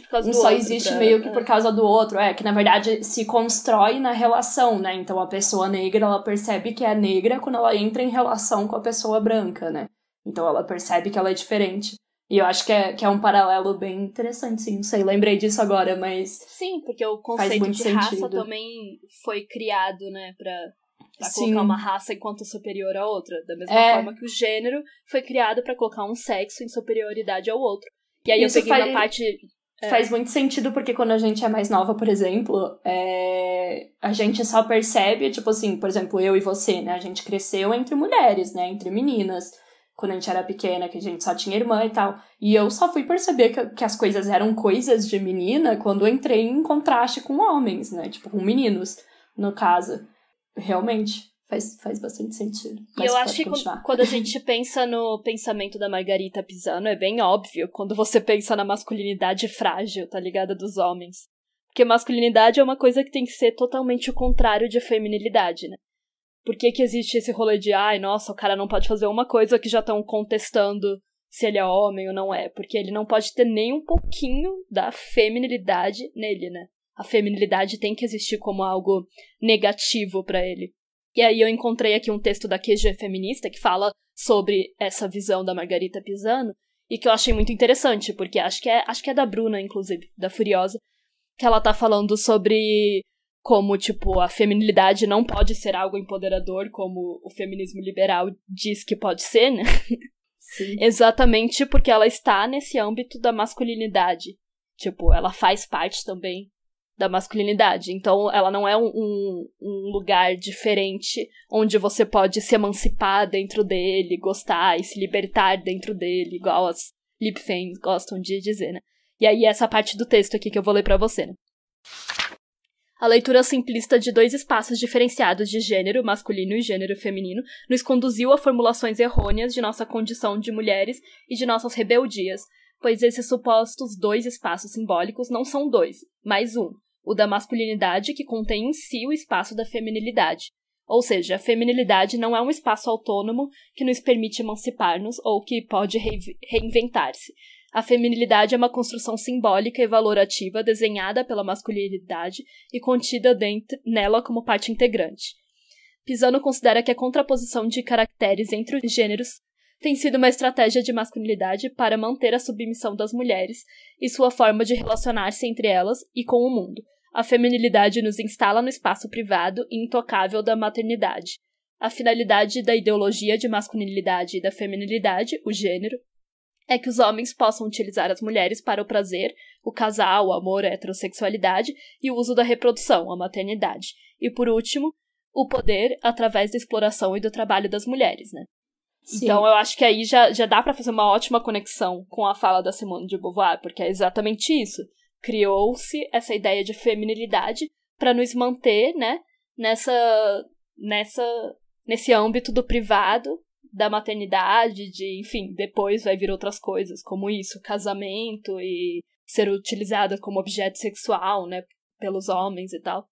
Speaker 4: causa do outro.
Speaker 2: Um só existe meio que por causa do outro, que na verdade se constrói na relação, né? Então a pessoa negra, ela percebe que é negra quando ela entra em relação com a pessoa branca, né? Então ela percebe que ela é diferente. E eu acho que é um paralelo bem interessante, sim. Não sei, lembrei disso agora, mas...
Speaker 4: Sim, porque o conceito de raça também foi criado, né, pra colocar uma raça enquanto superior à outra. Da mesma forma que o gênero foi criado pra colocar um sexo em superioridade ao outro. E aí isso eu peguei uma parte...
Speaker 2: Faz muito sentido, porque quando a gente é mais nova, por exemplo, a gente só percebe, tipo assim, por exemplo, eu e você, né? A gente cresceu entre mulheres, né? Entre meninas. Quando a gente era pequena, que a gente só tinha irmã e tal. E eu só fui perceber que as coisas eram coisas de menina quando eu entrei em contraste com homens, né? Tipo, com meninos, no caso. Realmente, faz bastante sentido.
Speaker 4: E eu acho que quando a gente pensa no pensamento da Margarita Pisano, é bem óbvio quando você pensa na masculinidade frágil, tá ligado? Dos homens. Porque masculinidade é uma coisa que tem que ser totalmente o contrário de feminilidade, né? Por que existe esse rolê de, nossa, o cara não pode fazer uma coisa que já estão contestando se ele é homem ou não é? Porque ele não pode ter nem um pouquinho da feminilidade nele, né? A feminilidade tem que existir como algo negativo pra ele. E aí eu encontrei aqui um texto da QG Feminista que fala sobre essa visão da Margarita Pisano e que eu achei muito interessante, porque acho que é da Bruna, inclusive, da Furiosa, que ela tá falando sobre... como, tipo, a feminilidade não pode ser algo empoderador, como o feminismo liberal diz que pode ser, né?
Speaker 2: Sim.
Speaker 4: Exatamente porque ela está nesse âmbito da masculinidade. Tipo, ela faz parte também da masculinidade. Então, ela não é um lugar diferente onde você pode se emancipar dentro dele, gostar e se libertar dentro dele, igual as lipfans gostam de dizer, né? E aí, essa parte do texto aqui que eu vou ler pra você, né? A leitura simplista de dois espaços diferenciados de gênero masculino e gênero feminino nos conduziu a formulações errôneas de nossa condição de mulheres e de nossas rebeldias, pois esses supostos dois espaços simbólicos não são dois, mas um, o da masculinidade que contém em si o espaço da feminilidade. Ou seja, a feminilidade não é um espaço autônomo que nos permite emancipar-nos ou que pode reinventar-se. A feminilidade é uma construção simbólica e valorativa desenhada pela masculinidade e contida nela como parte integrante. Pisano considera que a contraposição de caracteres entre os gêneros tem sido uma estratégia de masculinidade para manter a submissão das mulheres e sua forma de relacionar-se entre elas e com o mundo. A feminilidade nos instala no espaço privado e intocável da maternidade. A finalidade da ideologia de masculinidade e da feminilidade, o gênero, é que os homens possam utilizar as mulheres para o prazer, o casal, o amor, a heterossexualidade e o uso da reprodução, a maternidade. E, por último, o poder através da exploração e do trabalho das mulheres, né?
Speaker 2: Sim.
Speaker 4: Então eu acho que aí já dá pra fazer uma ótima conexão com a fala da Simone de Beauvoir, porque é exatamente isso. Criou-se essa ideia de feminilidade pra nos manter, né, nesse âmbito do privado, da maternidade, enfim, depois vai vir outras coisas, como isso, casamento e ser utilizada como objeto sexual, né, pelos homens e tal.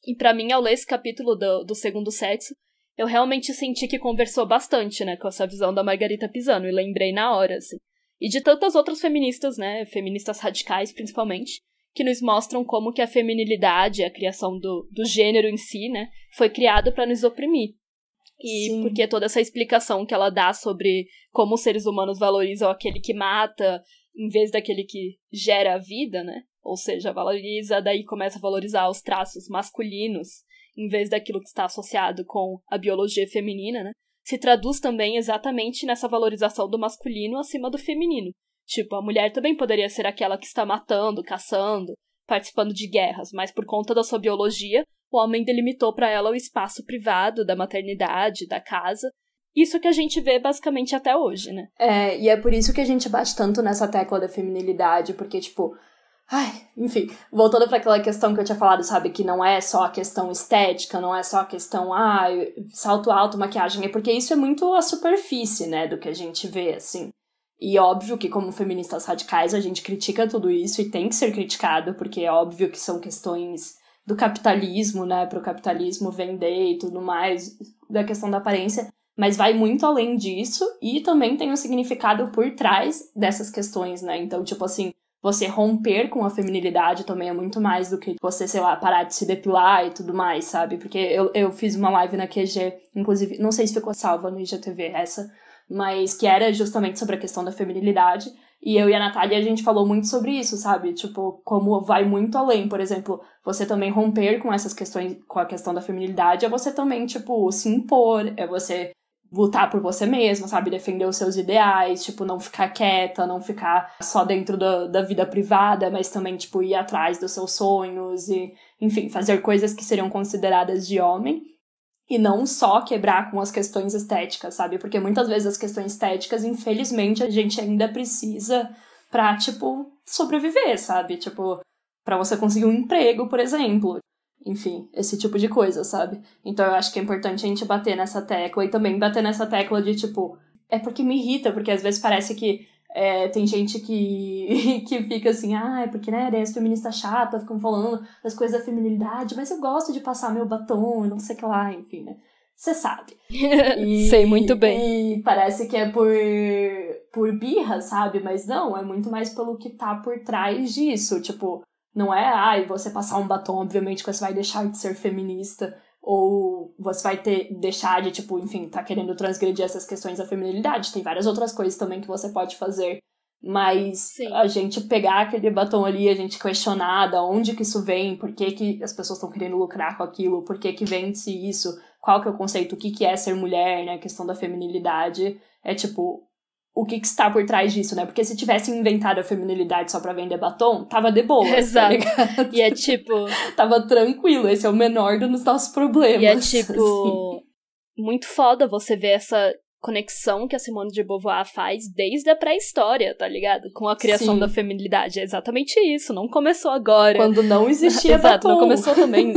Speaker 4: E pra mim, ao ler esse capítulo do segundo sexo, eu realmente senti que conversou bastante, né, com essa visão da Margarita Pisano, e lembrei na hora, assim. E de tantas outras feministas, né, feministas radicais principalmente, que nos mostram como que a feminilidade, a criação do gênero em si, né, foi criado para nos oprimir. E
Speaker 2: Sim.
Speaker 4: porque toda essa explicação que ela dá sobre como os seres humanos valorizam aquele que mata em vez daquele que gera a vida, né, ou seja, valoriza, daí começa a valorizar os traços masculinos, em vez daquilo que está associado com a biologia feminina, né, se traduz também exatamente nessa valorização do masculino acima do feminino. Tipo, a mulher também poderia ser aquela que está matando, caçando, participando de guerras, mas por conta da sua biologia, o homem delimitou para ela o espaço privado da maternidade, da casa. Isso que a gente vê basicamente até hoje, né?
Speaker 2: E é por isso que a gente bate tanto nessa tecla da feminilidade, porque, tipo... enfim, voltando para aquela questão que eu tinha falado, sabe, que não é só a questão estética, não é só a questão, salto alto, maquiagem, é porque isso é muito a superfície, né, do que a gente vê, assim. E óbvio que como feministas radicais a gente critica tudo isso e tem que ser criticado, porque é óbvio que são questões do capitalismo, né, pro capitalismo vender e tudo mais, da questão da aparência, mas vai muito além disso e também tem um significado por trás dessas questões, né, então, tipo assim, você romper com a feminilidade também é muito mais do que você, sei lá, parar de se depilar e tudo mais, sabe? Porque eu fiz uma live na QG, inclusive, não sei se ficou salva no IGTV essa, mas que era justamente sobre a questão da feminilidade. E eu e a Natália, a gente falou muito sobre isso, sabe? Tipo, como vai muito além. Por exemplo, você também romper com essas questões, com a questão da feminilidade, é você também, tipo, se impor, é você lutar por você mesma, sabe? Defender os seus ideais, tipo, não ficar quieta, não ficar só dentro da vida privada, mas também, tipo, ir atrás dos seus sonhos e, enfim, fazer coisas que seriam consideradas de homem e não só quebrar com as questões estéticas, sabe? Porque muitas vezes as questões estéticas, infelizmente, a gente ainda precisa pra, tipo, sobreviver, sabe? Tipo, pra você conseguir um emprego, por exemplo. Enfim, esse tipo de coisa, sabe? Então eu acho que é importante a gente bater nessa tecla e também bater nessa tecla de, tipo... É porque me irrita, porque às vezes parece que tem gente que fica assim, é porque, né, as feministas chatas ficam falando das coisas da feminilidade, mas eu gosto de passar meu batom e não sei o que lá, enfim, né? Você sabe.
Speaker 4: Sei muito bem.
Speaker 2: E parece que é por birra, sabe? Mas não, é muito mais pelo que tá por trás disso, tipo... Não é, você passar um batom, obviamente, que você vai deixar de ser feminista, ou você vai deixar de, tipo, enfim, tá querendo transgredir essas questões da feminilidade. Tem várias outras coisas também que você pode fazer. Mas
Speaker 4: Sim.
Speaker 2: A gente pegar aquele batom ali, a gente questionar de onde que isso vem, por que as pessoas estão querendo lucrar com aquilo, por que vende-se isso, qual que é o conceito, o que é ser mulher, né, a questão da feminilidade, é tipo... O que está por trás disso, né? Porque se tivesse inventado a feminilidade só pra vender batom, tava de boa.
Speaker 4: Exato.
Speaker 2: Tá ligado?
Speaker 4: E é tipo...
Speaker 2: Tava tranquilo, esse é o menor dos nossos problemas.
Speaker 4: E é tipo...
Speaker 2: Assim.
Speaker 4: Muito foda você ver essa conexão que a Simone de Beauvoir faz desde a pré-história, tá ligado? Com a criação
Speaker 2: Sim.
Speaker 4: da feminilidade. É exatamente isso, não começou agora.
Speaker 2: Quando não existia
Speaker 4: Exato,
Speaker 2: batom.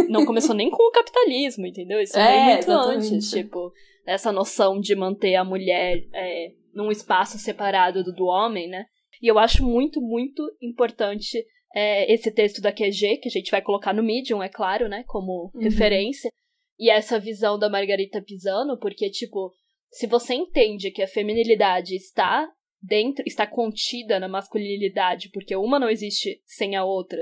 Speaker 4: não começou nem com o capitalismo, entendeu? Isso veio muito
Speaker 2: exatamente.
Speaker 4: antes, tipo... Essa noção de manter a mulher... num espaço separado do homem, né? E eu acho muito, muito importante esse texto da QG, que a gente vai colocar no Medium, é claro, né? Como referência. E essa visão da Margarita Pisano, porque, tipo, se você entende que a feminilidade está contida na masculinidade, porque uma não existe sem a outra,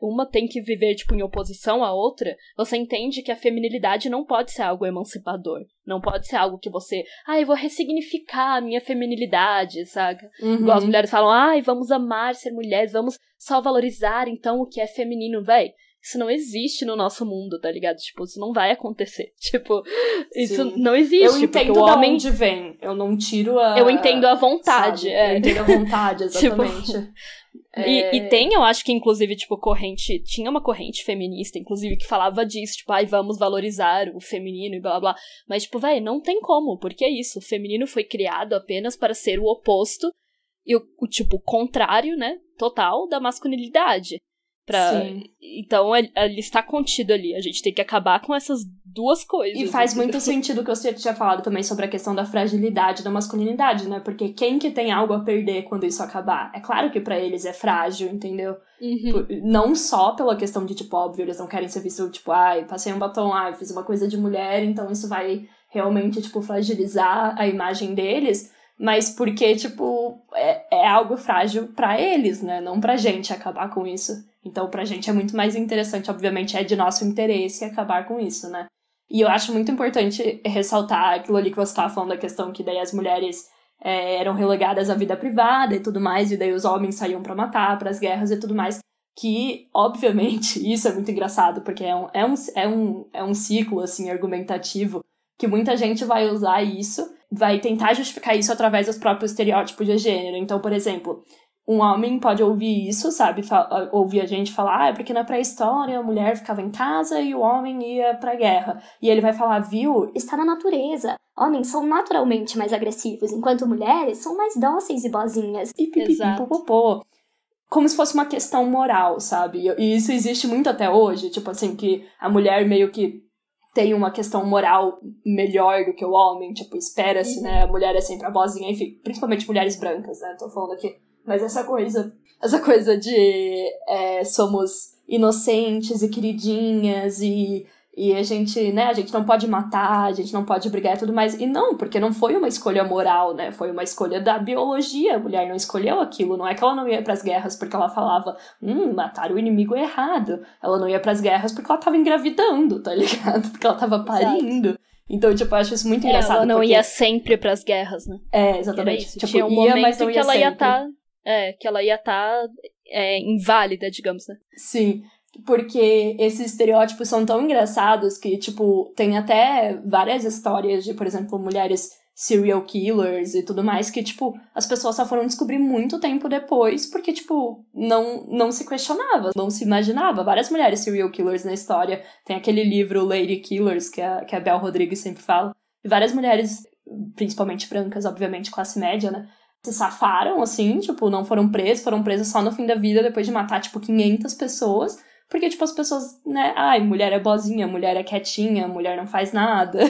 Speaker 4: uma tem que viver, tipo, em oposição à outra, você entende que a feminilidade não pode ser algo emancipador. Não pode ser algo que você... eu vou ressignificar a minha feminilidade, saca? Igual as mulheres falam, vamos amar ser mulheres, vamos só valorizar, então, o que é feminino, véi. isso não existe no nosso mundo, tá ligado? Tipo, isso não vai acontecer. Tipo, isso não existe.
Speaker 2: Eu entendo
Speaker 4: o homem...
Speaker 2: de onde vem. Eu não tiro a...
Speaker 4: Eu entendo a vontade.
Speaker 2: Eu entendo a vontade, exatamente.
Speaker 4: Tipo, e tem, eu acho que, inclusive, tipo, tinha uma corrente feminista, inclusive, que falava disso, tipo, vamos valorizar o feminino e blá blá blá. Mas, tipo, não tem como, porque é isso. O feminino foi criado apenas para ser o oposto e o tipo, contrário, né, total da masculinidade. Então, ele está contido ali. A gente tem que acabar com essas duas coisas.
Speaker 2: E faz muito sentido o que você tinha falado também sobre a questão da fragilidade da masculinidade, né? Porque quem que tem algo a perder quando isso acabar? É claro que pra eles é frágil, entendeu? Não só pela questão de, tipo, óbvio, eles não querem ser vistos, tipo, passei um batom, fiz uma coisa de mulher, então isso vai realmente, tipo, fragilizar a imagem deles, mas porque, tipo, é algo frágil pra eles, né? Não pra gente acabar com isso. Então, pra gente é muito mais interessante, obviamente, é de nosso interesse acabar com isso, né? E eu acho muito importante ressaltar aquilo ali que você estava falando, da questão que daí as mulheres eram relegadas à vida privada e tudo mais, e daí os homens saíam pra matar, pras guerras e tudo mais, que, obviamente, isso é muito engraçado, porque é um ciclo, assim, argumentativo, que muita gente vai usar isso, vai tentar justificar isso através dos próprios estereótipos de gênero. Então, por exemplo, um homem pode ouvir isso, sabe? Ouvir a gente falar, porque na pré-história a mulher ficava em casa e o homem ia pra guerra. E ele vai falar, viu?
Speaker 5: Está na natureza. Homens são naturalmente mais agressivos, enquanto mulheres são mais dóceis e boazinhas.
Speaker 2: E pipipipopopô. Como se fosse uma questão moral, sabe? E isso existe muito até hoje. Tipo assim, que a mulher meio que tem uma questão moral melhor do que o homem. Tipo, espera-se, né? A mulher é sempre a boazinha. Enfim, principalmente mulheres brancas, né? Tô falando aqui. Mas essa coisa de somos inocentes e queridinhas e a gente, né, a gente não pode matar, a gente não pode brigar e tudo mais. E não, porque não foi uma escolha moral, né, foi uma escolha da biologia. A mulher não escolheu aquilo, não é que ela não ia pras guerras porque ela falava, matar o inimigo é errado. Ela não ia pras guerras porque ela tava engravidando, tá ligado? Porque ela tava parindo. Exato. Então, tipo, eu acho isso muito engraçado.
Speaker 4: Ela não ia sempre pras guerras, né?
Speaker 2: Exatamente. Tipo,
Speaker 4: tinha um momento que ela ia estar... que ela ia estar inválida, digamos, né?
Speaker 2: Sim, porque esses estereótipos são tão engraçados que, tipo, tem até várias histórias de, por exemplo, mulheres serial killers e tudo mais, que, tipo, as pessoas só foram descobrir muito tempo depois, porque, tipo, não se questionava, não se imaginava. Várias mulheres serial killers na história. Tem aquele livro Lady Killers, que a Bel Rodrigues sempre fala. E várias mulheres, principalmente brancas, obviamente, classe média, né? Se safaram, assim, tipo, não foram presas só no fim da vida, depois de matar, tipo, 500 pessoas, porque, tipo, as pessoas, né, mulher é boazinha, mulher é quietinha, mulher não faz nada.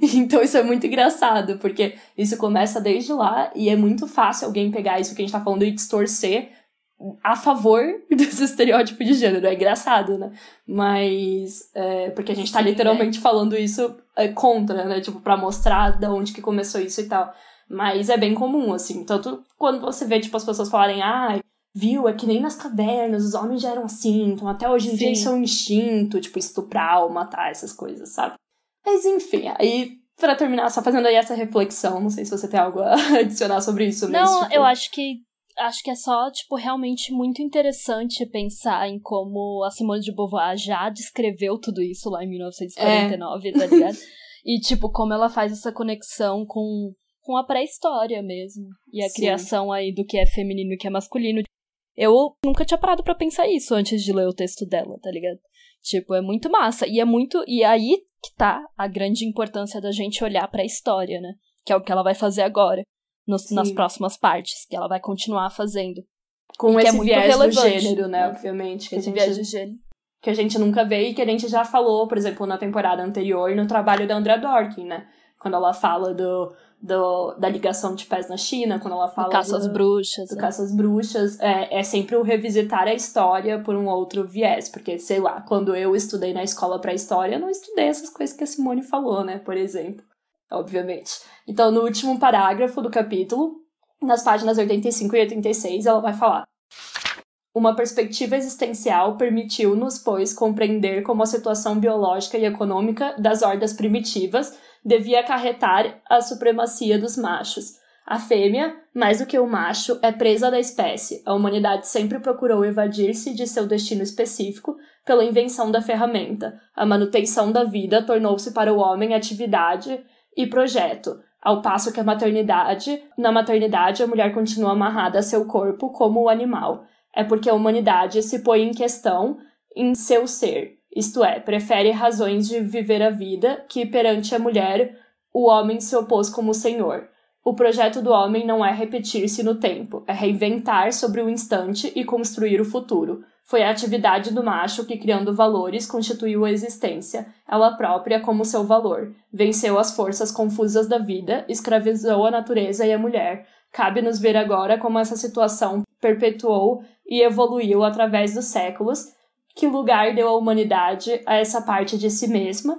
Speaker 2: Então isso é muito engraçado, porque isso começa desde lá, e é muito fácil alguém pegar isso que a gente tá falando e distorcer a favor desse estereótipo de gênero. É engraçado, né? Mas, porque a gente tá literalmente falando isso contra, né, tipo, pra mostrar de onde que começou isso e tal. Mas é bem comum, assim. Tanto quando você vê, tipo, as pessoas falarem, viu, é que nem nas cavernas, os homens já eram assim, então até hoje em dia isso é um instinto, tipo, estuprar ou matar, essas coisas, sabe? Mas, enfim, aí, pra terminar, só fazendo aí essa reflexão, não sei se você tem algo a adicionar sobre isso. Mas,
Speaker 4: não, tipo... eu acho que é só, tipo, realmente muito interessante pensar em como a Simone de Beauvoir já descreveu tudo isso lá em 1949, tá ligado? E, tipo, como ela faz essa conexão com a pré-história mesmo. E a criação aí do que é feminino e o que é masculino. Eu nunca tinha parado pra pensar isso antes de ler o texto dela, tá ligado? Tipo, é muito massa. E aí que tá a grande importância da gente olhar pra história, né? Que é o que ela vai fazer agora. Nas próximas partes. Que ela vai continuar fazendo.
Speaker 2: Com esse viés do
Speaker 4: relevante,
Speaker 2: gênero, né? Obviamente.
Speaker 4: Esse viés de gênero.
Speaker 2: Que a gente nunca vê e que a gente já falou, por exemplo, na temporada anterior, no trabalho da Andrea Dworkin, né? Quando ela fala da ligação de pés na China, quando ela fala
Speaker 4: do caça às bruxas.
Speaker 2: Do caça às bruxas, é sempre o revisitar a história por um outro viés, porque, sei lá, quando eu estudei na escola pra história, eu não estudei essas coisas que a Simone falou, né, por exemplo, obviamente. Então, no último parágrafo do capítulo, nas páginas 85 e 86, ela vai falar: uma perspectiva existencial permitiu-nos, pois, compreender como a situação biológica e econômica das hordas primitivas devia acarretar a supremacia dos machos. A fêmea, mais do que o macho, é presa da espécie. A humanidade sempre procurou evadir-se de seu destino específico pela invenção da ferramenta. A manutenção da vida tornou-se para o homem atividade e projeto, ao passo que na maternidade a mulher continua amarrada a seu corpo como o animal. É porque a humanidade se põe em questão em seu ser, isto é, prefere razões de viver a vida que perante a mulher o homem se opôs como senhor. O projeto do homem não é repetir-se no tempo, é reinventar sobre o instante e construir o futuro. Foi a atividade do macho que, criando valores, constituiu a existência, ela própria como seu valor. Venceu as forças confusas da vida, escravizou a natureza e a mulher. Cabe-nos ver agora como essa situação perpetuou e evoluiu através dos séculos, que lugar deu a humanidade a essa parte de si mesma,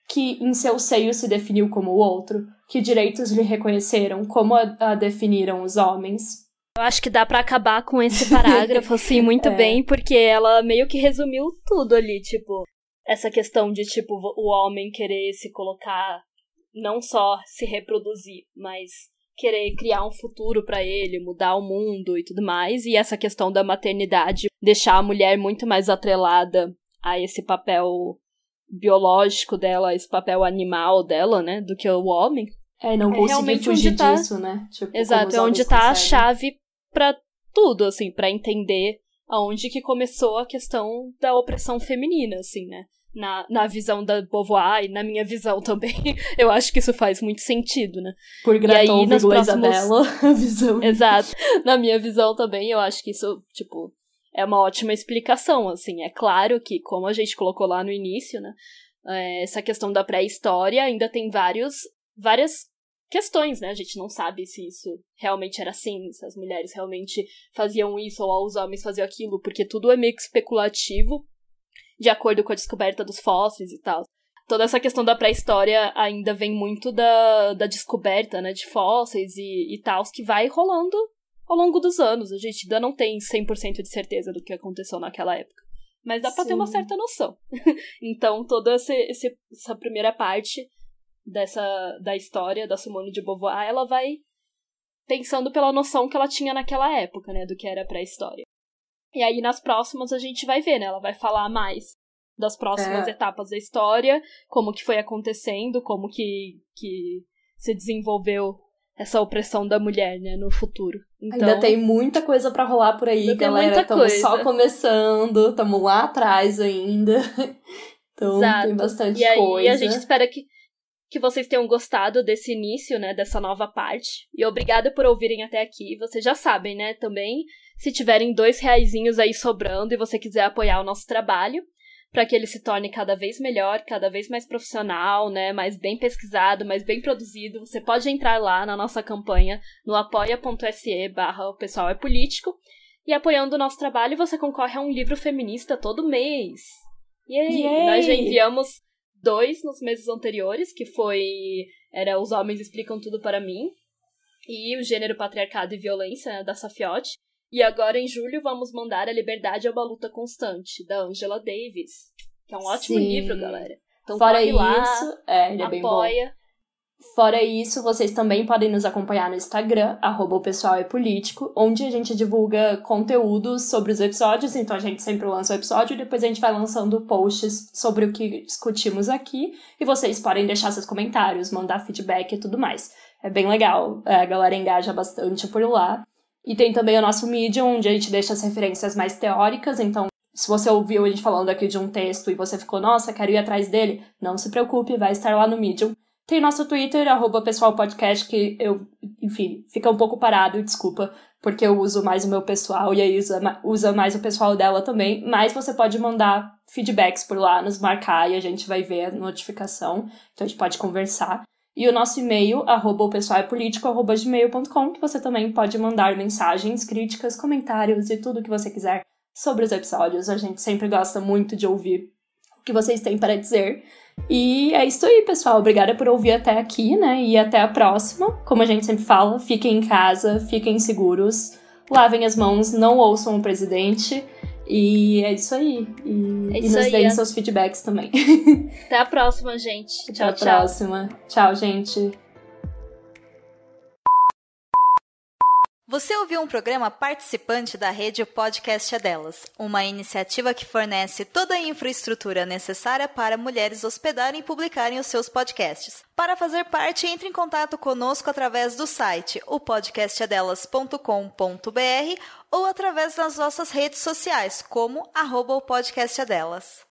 Speaker 2: que em seu seio se definiu como o outro, que direitos lhe reconheceram, como a definiram os homens.
Speaker 4: Eu acho que dá pra acabar com esse parágrafo, assim, muito bem, porque ela meio que resumiu tudo ali, tipo, essa questão de, tipo, o homem querer se colocar, não só se reproduzir, mas querer criar um futuro pra ele, mudar o mundo e tudo mais, e essa questão da maternidade, deixar a mulher muito mais atrelada a esse papel biológico dela, esse papel animal dela, né, do que o homem.
Speaker 2: Não conseguir fugir disso, né? Tipo,
Speaker 4: exato, é onde tá a chave pra tudo, assim, pra entender aonde que começou a questão da opressão feminina, assim, né? Na visão da Beauvoir e na minha visão também. Eu acho que isso faz muito sentido, né?
Speaker 2: Por Graton, Isabela, a visão.
Speaker 4: Exato. Na minha visão também, eu acho que isso, tipo, é uma ótima explicação, assim. É claro que, como a gente colocou lá no início, né? Essa questão da pré-história ainda tem várias questões, né? A gente não sabe se isso realmente era assim, se as mulheres realmente faziam isso ou os homens faziam aquilo, porque tudo é meio que especulativo, de acordo com a descoberta dos fósseis e tal. Toda essa questão da pré-história ainda vem muito da descoberta, né, de fósseis e tal, que vai rolando ao longo dos anos. A gente ainda não tem 100% de certeza do que aconteceu naquela época. Mas dá pra ter uma certa noção. Então, toda essa primeira parte da história da Simone de Beauvoir, ela vai pensando pela noção que ela tinha naquela época, né, do que era pré-história. E aí, nas próximas, a gente vai ver, né, ela vai falar mais das próximas etapas da história, como que foi acontecendo, como que se desenvolveu essa opressão da mulher, né, no futuro. Então,
Speaker 2: ainda tem muita coisa pra rolar por aí, galera. Estamos só começando, estamos lá atrás ainda. Então, exato. Tem bastante coisa.
Speaker 4: E a gente espera que vocês tenham gostado desse início, né, dessa nova parte. E obrigada por ouvirem até aqui. Vocês já sabem, né, também, se tiverem R$2 aí sobrando e você quiser apoiar o nosso trabalho, para que ele se torne cada vez melhor, cada vez mais profissional, né, mais bem pesquisado, mais bem produzido, você pode entrar lá na nossa campanha no apoia.se/o pessoal é político, e apoiando o nosso trabalho você concorre a um livro feminista todo mês. Yay! Nós já enviamos 2 nos meses anteriores, que era Os Homens Explicam Tudo para Mim, e O Gênero, Patriarcado e Violência, né, da Safiotti. E agora, em julho, vamos mandar A Liberdade é uma Luta Constante, da Angela Davis, que é um ótimo livro, galera. Então,
Speaker 2: fora
Speaker 4: corre lá,
Speaker 2: isso, ele é bem bom.
Speaker 4: apoia.
Speaker 2: Fora isso, vocês também podem nos acompanhar no Instagram, @opessoalepolítico, onde a gente divulga conteúdos sobre os episódios, então a gente sempre lança o episódio e depois a gente vai lançando posts sobre o que discutimos aqui, e vocês podem deixar seus comentários, mandar feedback e tudo mais. É bem legal, a galera engaja bastante por lá. E tem também o nosso Medium, onde a gente deixa as referências mais teóricas, então se você ouviu a gente falando aqui de um texto e você ficou, nossa, quero ir atrás dele, não se preocupe, vai estar lá no Medium. Tem nosso Twitter, @pessoalpodcast, que enfim, fica um pouco parado, desculpa, porque eu uso mais o meu pessoal e aí usa mais o pessoal dela também, mas você pode mandar feedbacks por lá, nos marcar e a gente vai ver a notificação, então a gente pode conversar. E o nosso e-mail, @opessoalepolítico@gmail.com, que você também pode mandar mensagens, críticas, comentários e tudo que você quiser sobre os episódios. A gente sempre gosta muito de ouvir o que vocês têm para dizer. E é isso aí, pessoal. Obrigada por ouvir até aqui, né? E até a próxima. Como a gente sempre fala, fiquem em casa, fiquem seguros, lavem as mãos, não ouçam o presidente. E é isso aí. E nos deem seus feedbacks também.
Speaker 4: Até a próxima, gente. Tchau,
Speaker 2: Até a próxima. Tchau, gente.
Speaker 6: Você ouviu um programa participante da rede Podcast é Delas, uma iniciativa que fornece toda a infraestrutura necessária para mulheres hospedarem e publicarem os seus podcasts. Para fazer parte, entre em contato conosco através do site opodcastadelas.com.br ou através das nossas redes sociais, como @opodcastadelas.